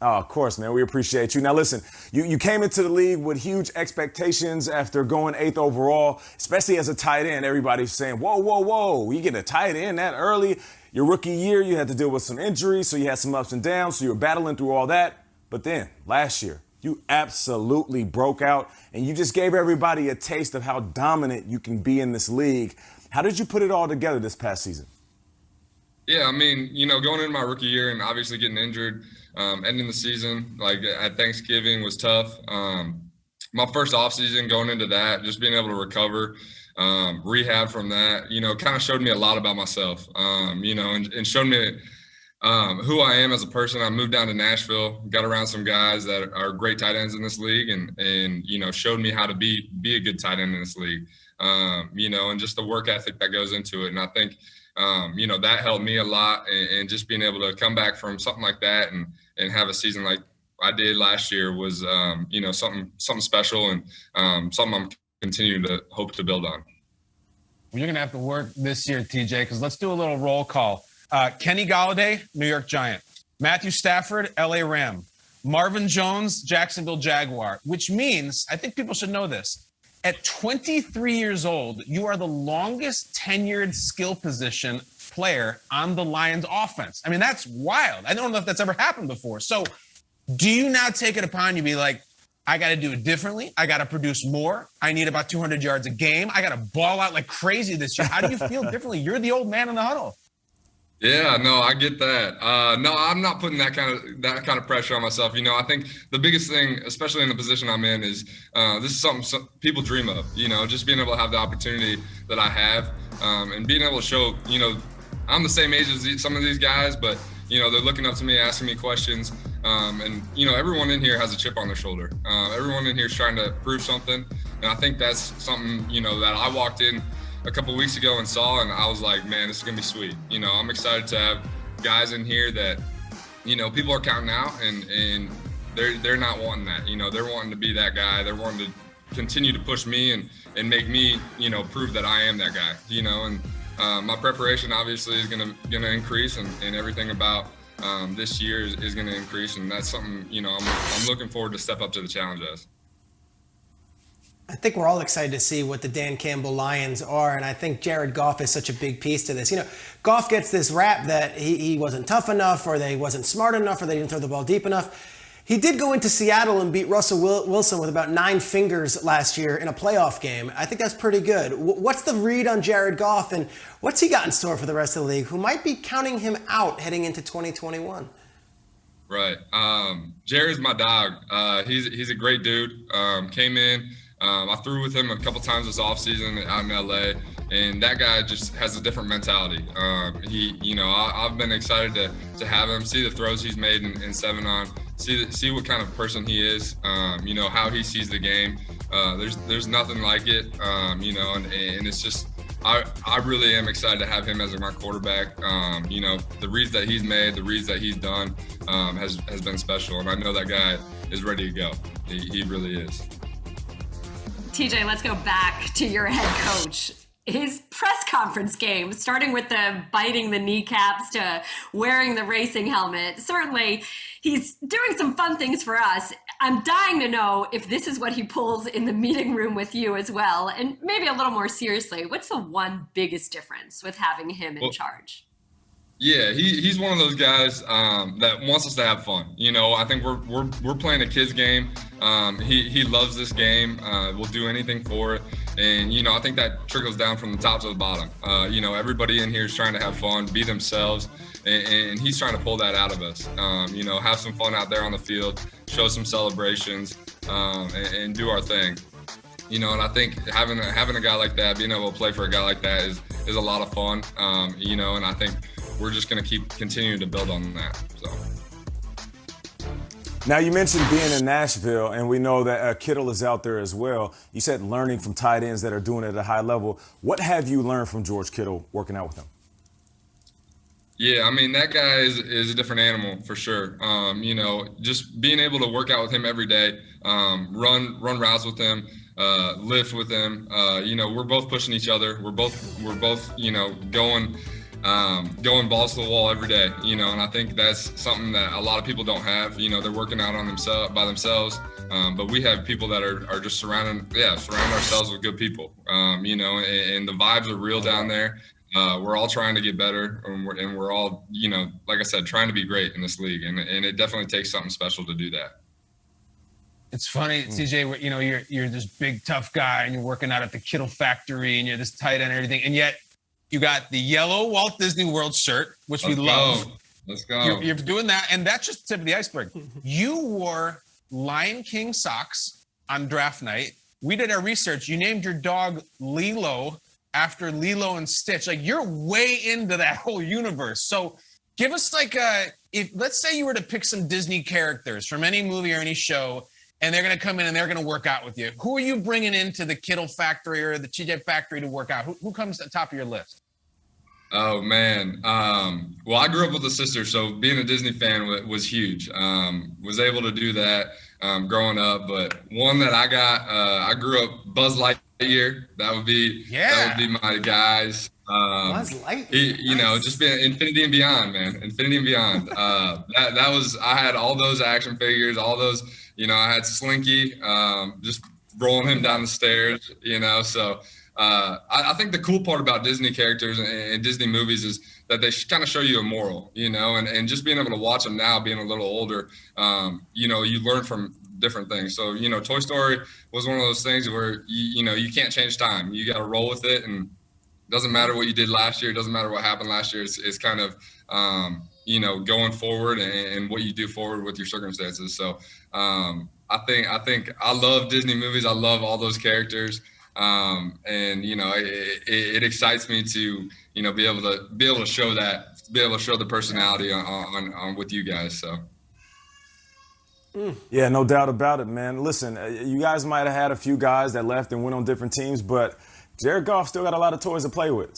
Oh, of course, man. We appreciate you. Now, listen, you came into the league with huge expectations after going 8th overall, especially as a tight end. Everybody's saying, whoa, whoa, whoa, you get a tight end that early. Your rookie year, you had to deal with some injuries, so you had some ups and downs, so you were battling through all that. But then, last year, you absolutely broke out, and you just gave everybody a taste of how dominant you can be in this league. How did you put it all together this past season? Yeah, I mean, going into my rookie year and obviously getting injured, ending the season, like at Thanksgiving was tough. My first offseason going into that, just being able to recover, rehab from that, kind of showed me a lot about myself, and showed me who I am as a person. I moved down to Nashville, got around some guys that are great tight ends in this league and showed me how to be a good tight end in this league, and just the work ethic that goes into it. And I think, that helped me a lot, and just being able to come back from something like that and have a season like I did last year was, something special and something I'm continuing to hope to build on. You're going to have to work this year, TJ, because let's do a little roll call. Kenny Golladay, New York Giant. Matthew Stafford, LA Ram. Marvin Jones, Jacksonville Jaguar, which means, I think people should know this, at 23 years old, you are the longest tenured skill position player on the Lions offense. I mean, that's wild. I don't know if that's ever happened before. So do you now take it upon you to be like, I got to do it differently. I got to produce more. I need about 200 yards a game. I got to ball out like crazy this year. How do you feel differently? You're the old man in the huddle. Yeah, no, I get that. No, I'm not putting that kind of pressure on myself. I think the biggest thing, especially in the position I'm in, is this is something some people dream of. Just being able to have the opportunity that I have, and being able to show. I'm the same age as some of these guys, but they're looking up to me, asking me questions, and everyone in here has a chip on their shoulder. Everyone in here is trying to prove something, and I think that's something that I walked in a couple weeks ago and saw, and I was like, man, this is gonna be sweet. I'm excited to have guys in here that people are counting out, and they're not wanting that. They're wanting to be that guy. They're wanting to continue to push me and make me prove that I am that guy. And my preparation obviously is gonna increase, and everything about this year is gonna increase, and that's something I'm looking forward to step up to the challenge as. I think we're all excited to see what the Dan Campbell Lions are, and I think Jared Goff is such a big piece to this. Goff gets this rap that he wasn't tough enough, or they wasn't smart enough, or they didn't throw the ball deep enough. He did go into Seattle and beat Russell Wilson with about 9 fingers last year in a playoff game. I think that's pretty good. What's the read on Jared Goff, and what's he got in store for the rest of the league, who might be counting him out heading into 2021? Right. Jared's my dog. He's a great dude. Came in. I threw with him a couple times this offseason out in LA, and that guy just has a different mentality. I've been excited to have him, see the throws he's made in 7-on, see what kind of person he is, how he sees the game. There's nothing like it, and it's just, I really am excited to have him as my quarterback. The reads that he's made, the reads that he's done has been special, and I know that guy is ready to go. He really is. TJ, let's go back to your head coach. His press conference game, starting with the biting the kneecaps to wearing the racing helmet. Certainly, he's doing some fun things for us. I'm dying to know if this is what he pulls in the meeting room with you as well. And maybe a little more seriously, what's the one biggest difference with having him in charge? Yeah, he's one of those guys that wants us to have fun. I think we're playing a kid's game. He loves this game. We'll do anything for it. And, I think that trickles down from the top to the bottom. Everybody in here is trying to have fun, be themselves, and he's trying to pull that out of us. Have some fun out there on the field, show some celebrations, and do our thing. And I think having a guy like that, being able to play for a guy like that is a lot of fun. And I think we're just going to keep continuing to build on that. So. Now, you mentioned being in Nashville, and we know that Kittle is out there as well. You said learning from tight ends that are doing it at a high level. What have you learned from George Kittle working out with him? Yeah, I mean, that guy is a different animal for sure. Just being able to work out with him every day, run routes with him, lift with him. We're both pushing each other. We're both going going balls to the wall every day, and I think that's something that a lot of people don't have. They're working out on themselves, but we have people that are just surrounding ourselves with good people, and the vibes are real down there. We're all trying to get better, and we're all, like I said, trying to be great in this league, and it definitely takes something special to do that. It's funny, TJ, you're this big, tough guy, and you're working out at the Kittle factory, and you're this tight end and everything, and yet you got the yellow Walt Disney World shirt, which we love. Let's go. You're doing that, and that's just the tip of the iceberg. You wore Lion King socks on draft night. We did our research. You named your dog Lilo after Lilo and Stitch. Like, you're way into that whole universe. So give us if let's say you were to pick some Disney characters from any movie or any show, and they're going to come in and they're going to work out with you. Who are you bringing into the Kittle factory or the TJ factory to work out? Who comes to the top of your list? Oh, man. Well, I grew up with a sister, so being a Disney fan was huge. Was able to do that growing up. But one that I got, I grew up Buzz Lightyear. That would be my guys. Buzz Lightyear. Just being Infinity and Beyond, man. Infinity and Beyond. That was, I had all those action figures, all those, I had Slinky, just rolling him down the stairs, so I think the cool part about Disney characters and Disney movies is that they kind of show you a moral, and just being able to watch them now, being a little older, you learn from different things. So, Toy Story was one of those things where, you can't change time. You got to roll with it, and it doesn't matter what you did last year. It doesn't matter what happened last year. It's kind of, going forward and what you do forward with your circumstances. So I think I love Disney movies. I love all those characters. It excites me to, be able to show the personality on with you guys. So. Yeah, no doubt about it, man. Listen, you guys might have had a few guys that left and went on different teams, but Jared Goff still got a lot of toys to play with.